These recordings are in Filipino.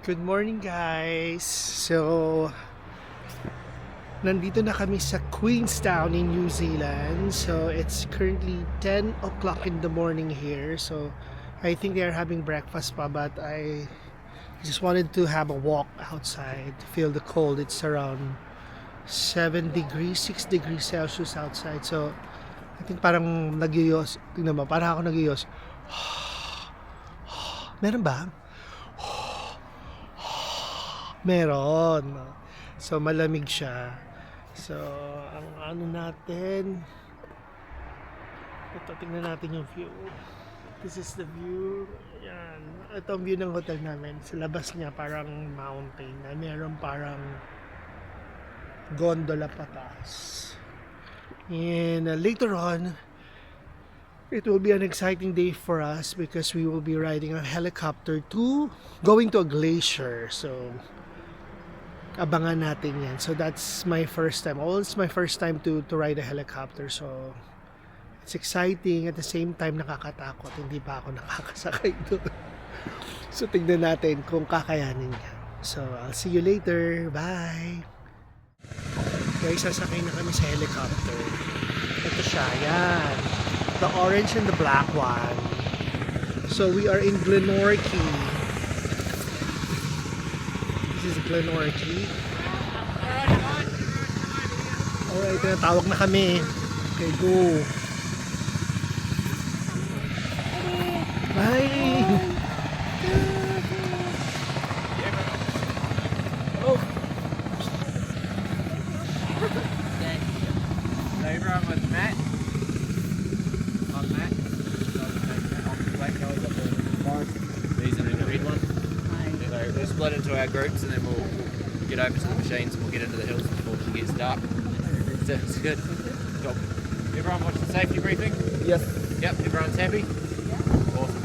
Good morning guys! So, nandito na kami sa Queenstown in New Zealand. So, it's currently 10 o'clock in the morning here. So, I think they are having breakfast pa, but I just wanted to have a walk outside to feel the cold. It's around 7 degrees, 6 degrees Celsius outside. So, I think parang nagyuyos. Tingnan mo, parang ako nagyuyos. Meron ba? Meron. So, malamig siya. So, ang ano natin, ito, tingnan natin yung view. This is the view. Yan. Ito ang view ng hotel namin. Sa labas niya, parang mountain na meron parang gondola patas. And later on, it will be an exciting day for us because we will be riding a helicopter going to a glacier. So, abangan natin yan. So that's my first time. It's my first time to ride a helicopter. So it's exciting, at the same time nakakatakot. Hindi pa ako nakakasakay doon. So tignan natin kung kakayanin niya. So I'll see you later. Bye! Guys, sasakay na kami sa helicopter. Ito siya, yan. The orange and the black one. So we are in Glenorchy. This is Glenorchy. Alright, tinatawag na kami. Okay, go. Bye! Oh! Labour with Matt. I'm Matt. I'm the black guy up there. These are the red ones. So we'll split into our groups and then we'll get over to the machines and we'll get into the hills before it gets dark. So it's good. Job. Everyone watched the safety briefing? Yes. Yep, everyone's happy? Awesome.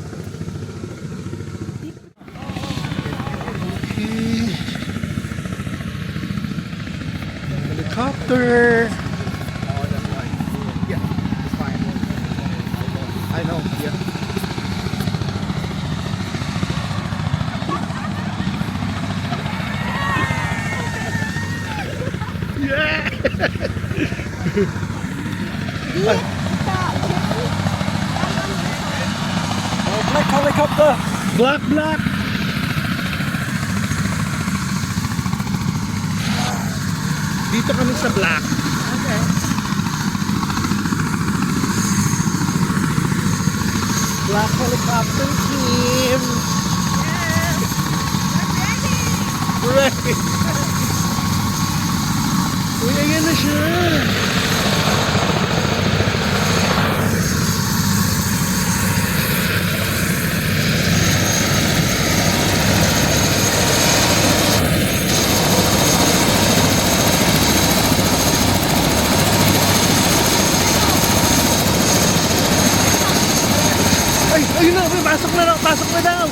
Helicopter! Oh, that's fine. Yeah, it's fine. I know, yeah. Yeah! Black helicopter! Black! Dito kami sa black. Okay. Black helicopter team! Ready! Uy, ayan na siya! Ay, ayun na! Pasok na daw! Pasok na daw!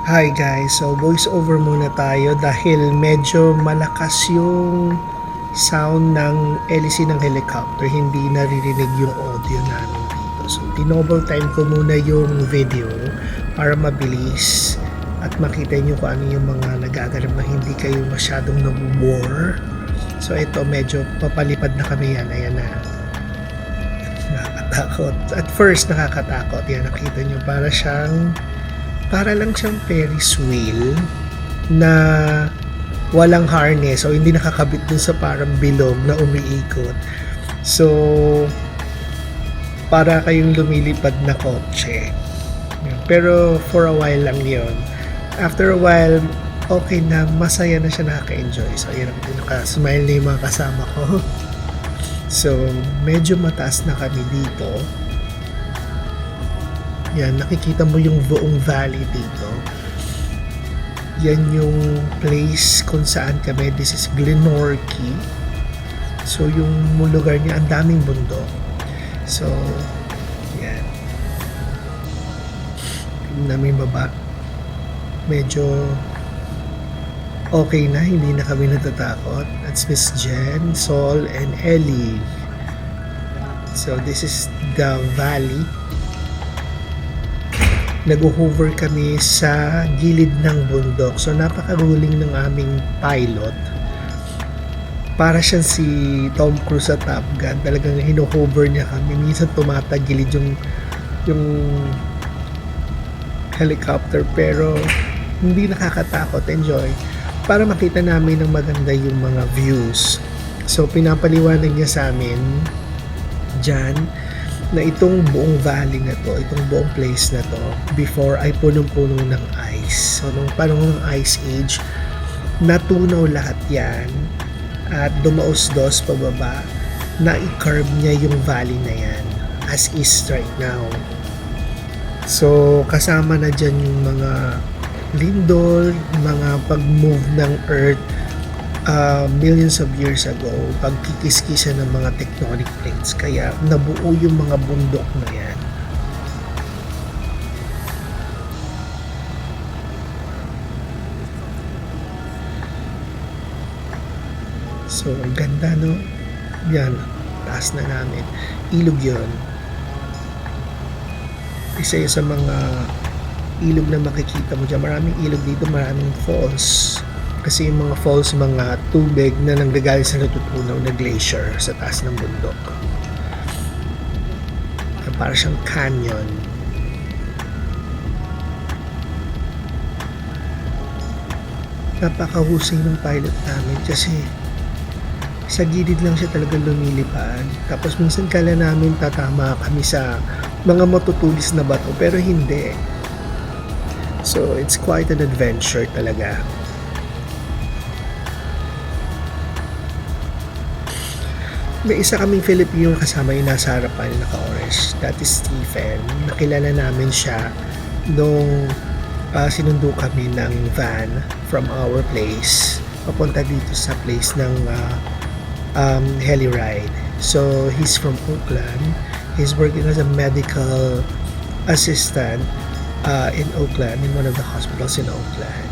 Hi guys, so voice over muna tayo dahil medyo malakas yung sound ng LEC ng helicopter, hindi naririnig yung audio namin dito. So tinouble time ko muna yung video para mabilis at makita nyo kung ano yung mga nagaganap na hindi kayo masyadong nabubore. So ito, medyo papalipad na kami yan, ayan na. Nakakatakot. At first nakakatakot, yan nakita nyo, para lang siyang Ferris wheel na walang harness o hindi nakakabit dun sa parang bilog na umiikot. So, para kayong lumilipad na kotse. Pero for a while lang yon. After a while, okay na, masaya na siya, nakaka-enjoy. So, ayan, nakasmile na yung mga kasama ko. So, medyo mataas na kami dito. Yan, nakikita mo yung buong valley dito. Yan yung place kung saan kami. This is Glenorchy. So, yung lugar niya, ang daming bundok. So, yan. namin baba. Medyo okay na, hindi na kami natatakot. That's Miss Jen, Sol, and Ellie. So this is the valley. Nag-hover kami sa gilid ng bundok. So napakaguling ng aming pilot. Para siyang si Tom Cruise sa Top Gun. Talagang hino-hover niya kami. Minsan tumatagilid yung helicopter, pero hindi nakakatakot. Enjoy. Para makita namin ng maganda yung mga views. So pinapaliwanag niya sa amin dyan na itong buong valley na to, itong buong place na to, before ay punong-puno ng ice. So nung panahon ng Ice Age, natunaw lahat yan at dumaos-dos pababa, na i-curve niya yung valley na yan as is right now. So kasama na dyan yung mga lindol, mga pag-move ng earth millions of years ago, pagkikis-kisa ng mga tectonic plates, kaya nabuo yung mga bundok na yan. So ganda, no? Yan, taas na namin. Ilog yun. Isa sa mga ilog na makikita mo dyan. Maraming ilog dito, maraming falls. Kasi yung mga falls, mga tubig na nanggagaling sa natutunaw na glacier sa taas ng bundok. Para siyang canyon. Napakahusay ng pilot namin kasi sa gilid lang siya talaga lumilipad. Tapos minsan kala namin tatama kami sa mga matutulis na bato, pero hindi. So it's quite an adventure talaga. May isa kaming Filipino kasama yung nasa harapan, naka-orange. That is Stephen. Nakilala namin siya nung sinundo kami ng van from our place papunta dito sa place ng heli ride. So he's from Oakland. He's working as a medical assistant in Oakland, in one of the hospitals in Oakland.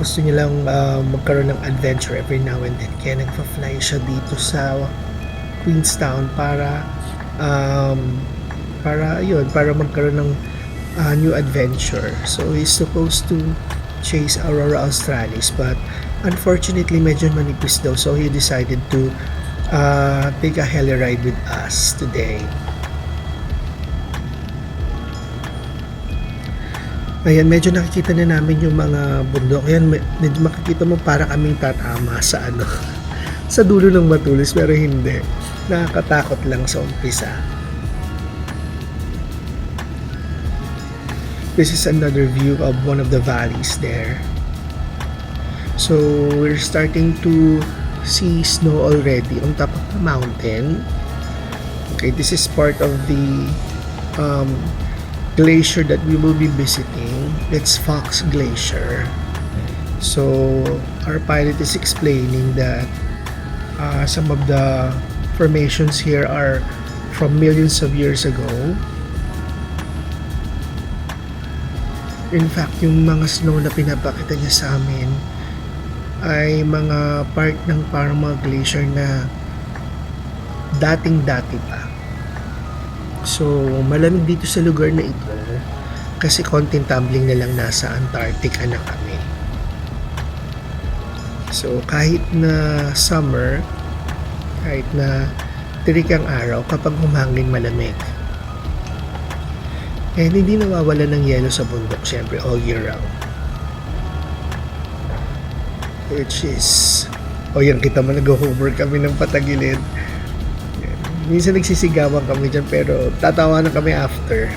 Gusto niya lang magkaroon ng adventure every now and then, kaya nagpa-fly siya dito sa Queenstown para magkaroon ng new adventure. So he's supposed to chase Aurora Australis, but unfortunately medyo manipis daw, so he decided to take a heli ride with us today. Ayan, medyo nakikita na namin yung mga bundok. Ayan, medyo makikita mo para kaming tatama sa sa dulo ng matulis, pero hindi. Nakakatakot lang sa umpisa. This is another view of one of the valleys there. So we're starting to see snow already on top of the mountain. Okay, this is part of the glacier that we will be visiting. It's Fox Glacier. So our pilot is explaining that some of the formations here are from millions of years ago. In fact, yung mga snow na pinapakita niya sa amin ay mga part ng parang mga glacier na dating-dati pa. So, malamig dito sa lugar na ito kasi konting tumbling na lang nasa Antarctica na kami. So, kahit na summer, kahit na tirik ang araw, kapag humangin malamig. And hindi nawawala ng yelo sa bundok, syempre, all year round. Which is, yan, kita mo, nag-hover kami ng patagilid. Minsan nagsisigawan kami dyan, pero tatawa na kami after.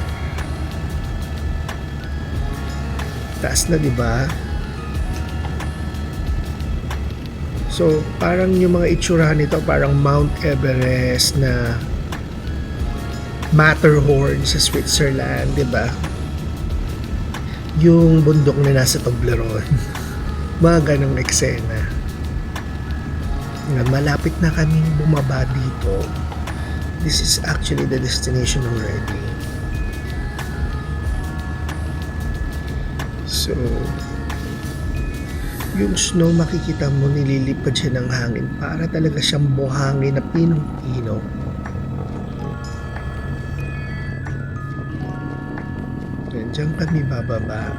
Taas na, diba? So, parang yung mga itsurahan nito, parang Mount Everest na Matterhorn sa Switzerland, diba? Yung bundok na nasa Toblerone. Mga ganong eksena. Malapit na kaming bumaba dito. This is actually the destination already. So, yung snow makikita mo nililipad siya ng hangin para talaga siyang buhangin na pinong-pino. Yan, dyan kami bababa.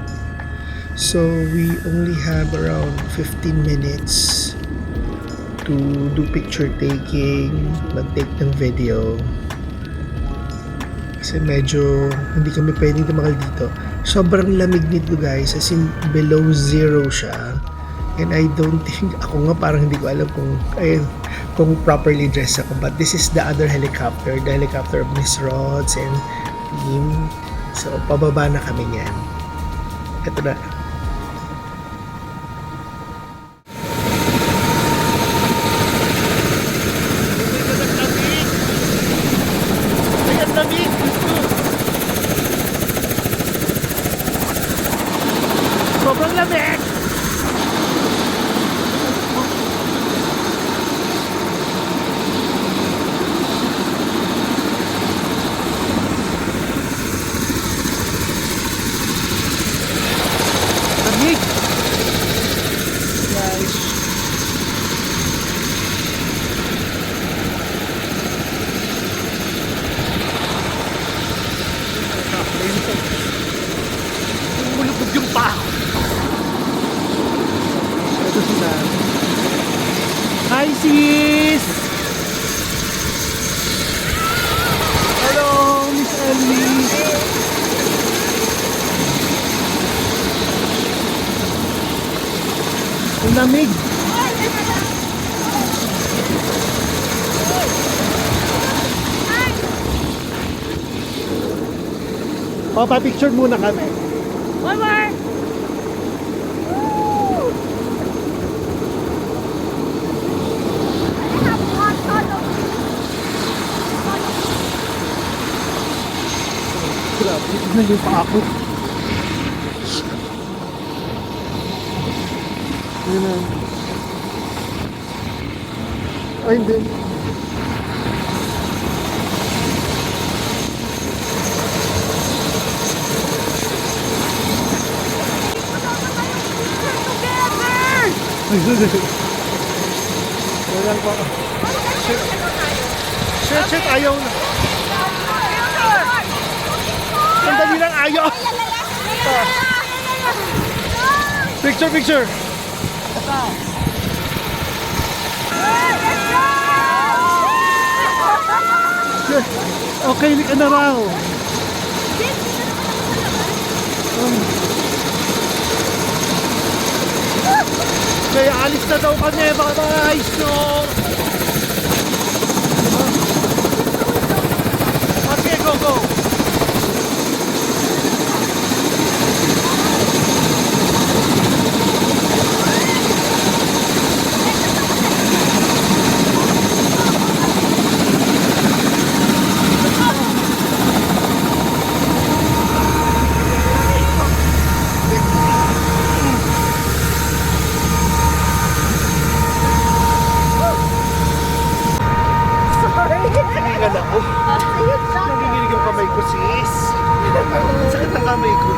So, we only have around 15 minutes to do picture taking, mag-take ng video. Kasi medyo hindi kami pwedeng tumagal dito. Sobrang lamig nito guys, as in below zero siya. And I don't think, ako nga parang hindi ko alam kung properly dressed ako. But this is the other helicopter, the helicopter of Miss Rods and team. So, pababa na kami niyan. Ito na. Sobrang lamig! Lamig! Guys. Mulubog yung pa! Ito sila. Hi sis! Hello Miss Ellie! Ang lamig! Pa-picture muna kami. One more! Grabe, tignan yung pa ako. Yun na. Ay, hindi. Ay, wala pa. Shit, ayaw na. Sandali lang, ayaw. Picture. Okay, ka na raw. Kaya alis na daw kami mga guys. So, okay, go. Nanginginig ako. Nanginginig yung kamay ko, sis. Ang sakit ng kamay ko.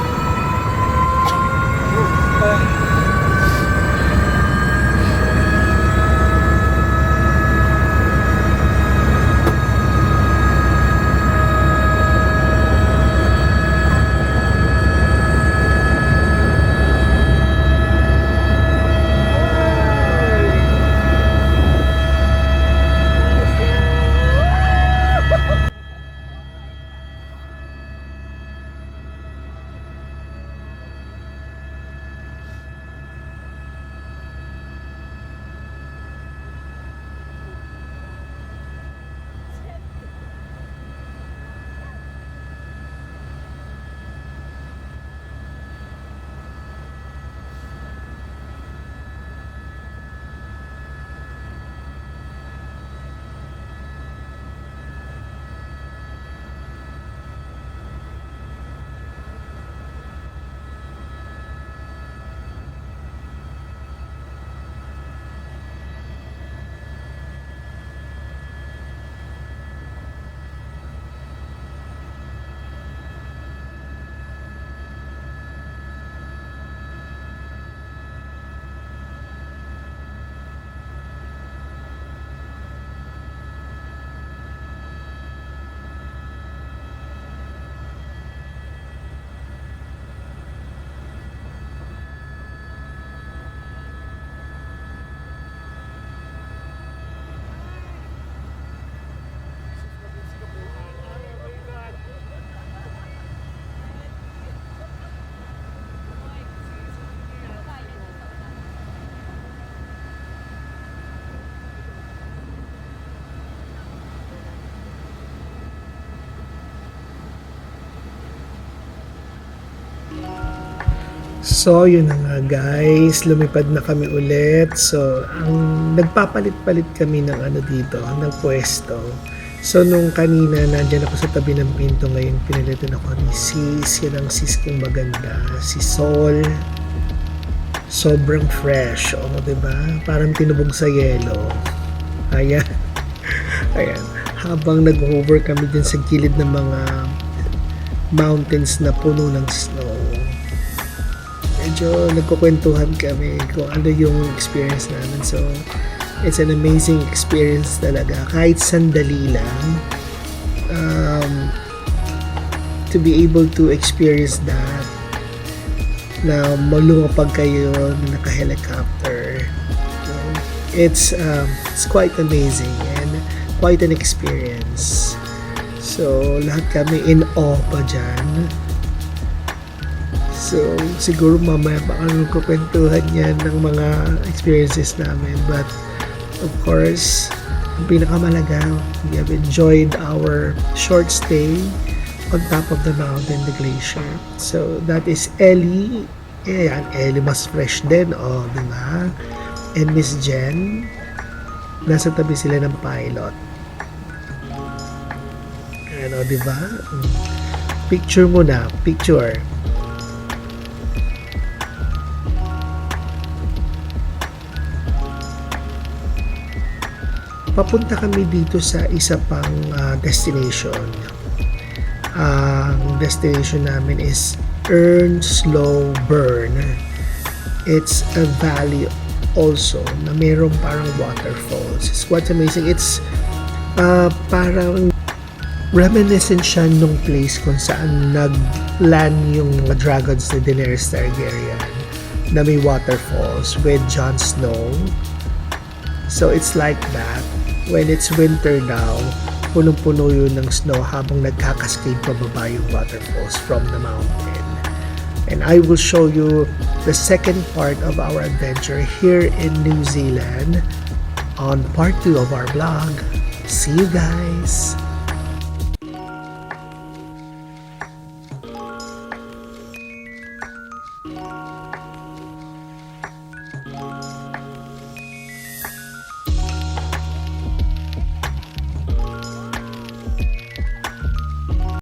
So, yun na nga guys, lumipad na kami ulit. So, ang nagpapalit-palit kami ng ano dito, ng pwesto. So, nung kanina, nandyan ako sa tabi ng pinto, ngayon pinalitan ako ni Sis, yan ang sis kong maganda, si Sol. Sobrang fresh, o diba? Parang tinubog sa yelo. Ayan. Ayan. Habang nag-hover kami dyan sa gilid ng mga mountains na puno ng snow, medyo nagkukwentuhan kami kung ano yung experience namin. So, it's an amazing experience talaga. Kahit sandali lang, to be able to experience that, na malumapag kayo na naka-helicopter. It's quite amazing and quite an experience. So, lahat kami in awe pa dyan. So, siguro mamaya baka magkukwentuhan yan ng mga experiences namin. But, of course, ang pinakamalaga, we have enjoyed our short stay on top of the mountain, the glacier. So, that is Ellie. Ayan, Ellie mas fresh din, diba? And Miss Jen, nasa tabi sila ng pilot. Ayan, diba? Picture mo na, picture. Papunta kami dito sa isa pang destination. Ang destination namin is Earn Slow Burn. It's a valley also na mayroong parang waterfalls. It's quite amazing. It's parang reminiscent siya nung place kung saan nag-land yung mga dragons ni Daenerys Targaryen na may waterfalls with Jon Snow. So it's like that. When it's winter now, punong-puno yun ng snow habang nagkakascade pababa yung waterfalls from the mountain. And I will show you the second part of our adventure here in New Zealand on part 2 of our vlog. See you guys!